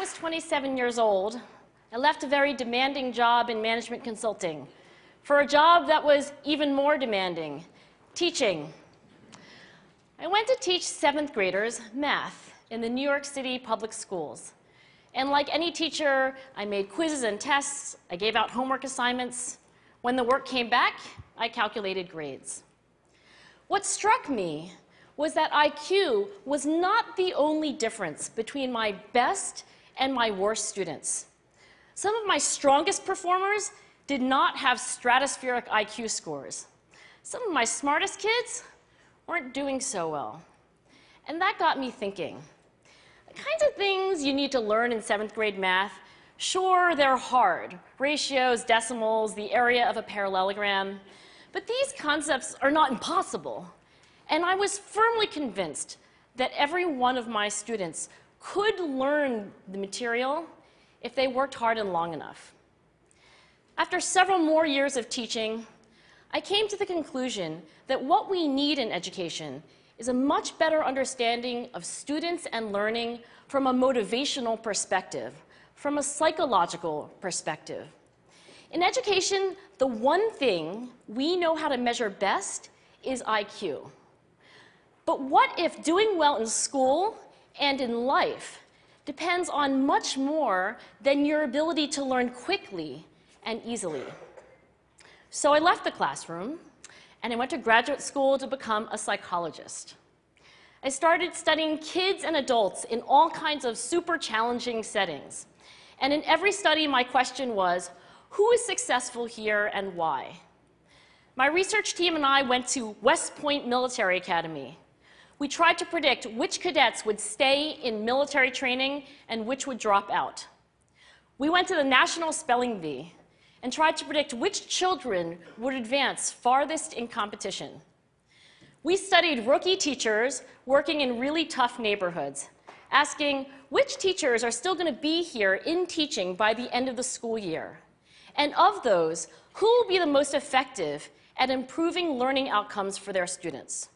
was 27 years old, I left a very demanding job in management consulting for a job that was even more demanding, teaching. I went to teach 7th graders math in the New York City public schools. And like any teacher, I made quizzes and tests, I gave out homework assignments. When the work came back, I calculated grades. What struck me was that IQ was not the only difference between my best and my worst students. Some of my strongest performers did not have stratospheric IQ scores. Some of my smartest kids weren't doing so well. And that got me thinking. The kinds of things you need to learn in 7th grade math, sure, they're hard. Ratios, decimals, the area of a parallelogram. But these concepts are not impossible. And I was firmly convinced that every one of my students could learn the material if they worked hard and long enough. After several more years of teaching, I came to the conclusion that what we need in education is a much better understanding of students and learning from a motivational perspective, from a psychological perspective. In education, the one thing we know how to measure best is IQ. But what if doing well in school and in life depends on much more than your ability to learn quickly and easily? So I left the classroom and I went to graduate school to become a psychologist. I started studying kids and adults in all kinds of super challenging settings. And in every study, my question was, who is successful here and why? My research team and I went to West Point Military Academy. We tried to predict which cadets would stay in military training and which would drop out. We went to the National Spelling Bee and tried to predict which children would advance farthest in competition. We studied rookie teachers working in really tough neighborhoods, asking which teachers are still going to be here in teaching by the end of the school year. And of those, who will be the most effective at improving learning outcomes for their students?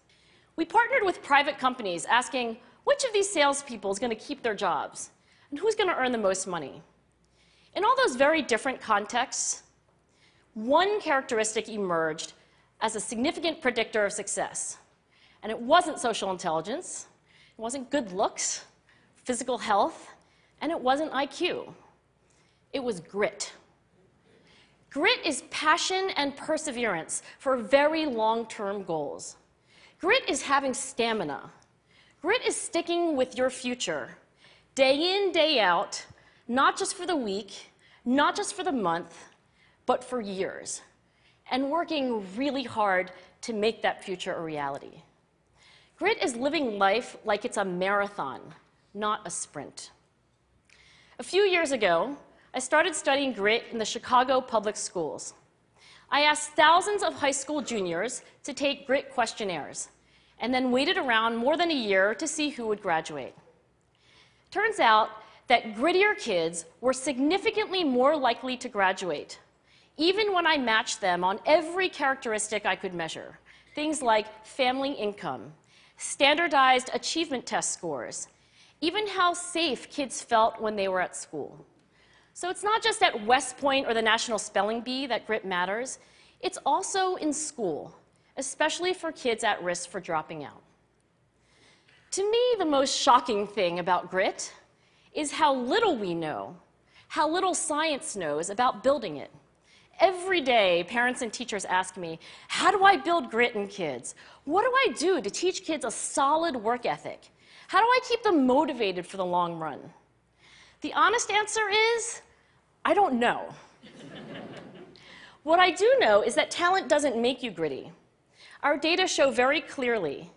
We partnered with private companies, asking which of these salespeople is going to keep their jobs and who's going to earn the most money. In all those very different contexts, one characteristic emerged as a significant predictor of success. And it wasn't social intelligence, it wasn't good looks, physical health, and it wasn't IQ. It was grit. Grit is passion and perseverance for very long-term goals. Grit is having stamina. Grit is sticking with your future, day in, day out, not just for the week, not just for the month, but for years, and working really hard to make that future a reality. Grit is living life like it's a marathon, not a sprint. A few years ago, I started studying grit in the Chicago public schools. I asked thousands of high school juniors to take grit questionnaires, and then waited around more than a year to see who would graduate. Turns out that grittier kids were significantly more likely to graduate, even when I matched them on every characteristic I could measure, things like family income, standardized achievement test scores, even how safe kids felt when they were at school. So it's not just at West Point or the National Spelling Bee that grit matters, it's also in school, especially for kids at risk for dropping out. To me, the most shocking thing about grit is how little we know, how little science knows about building it. Every day, parents and teachers ask me, how do I build grit in kids? What do I do to teach kids a solid work ethic? How do I keep them motivated for the long run? The honest answer is, I don't know. What I do know is that talent doesn't make you gritty. Our data show very clearly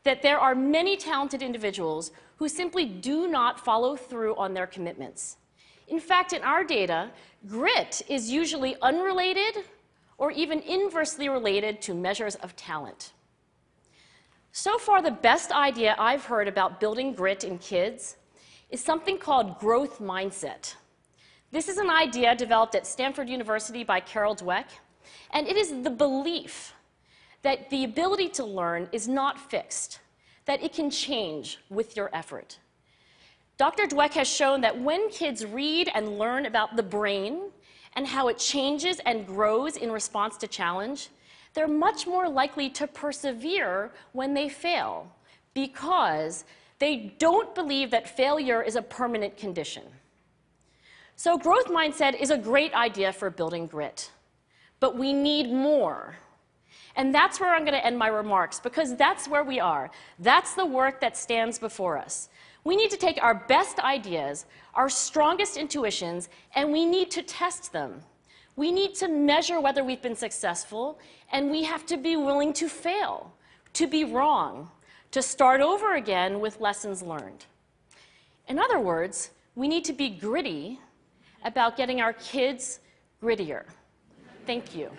that there are many talented individuals who simply do not follow through on their commitments. In fact, in our data, grit is usually unrelated or even inversely related to measures of talent. So far, the best idea I've heard about building grit in kids is something called growth mindset. This is an idea developed at Stanford University by Carol Dweck, and it is the belief that the ability to learn is not fixed, that it can change with your effort. Dr. Dweck has shown that when kids read and learn about the brain and how it changes and grows in response to challenge, they're much more likely to persevere when they fail because they don't believe that failure is a permanent condition. So growth mindset is a great idea for building grit, but we need more. And that's where I'm going to end my remarks, because that's where we are. That's the work that stands before us. We need to take our best ideas, our strongest intuitions, and we need to test them. We need to measure whether we've been successful, and we have to be willing to fail, to be wrong, to start over again with lessons learned. In other words, we need to be gritty about getting our kids grittier. Thank you.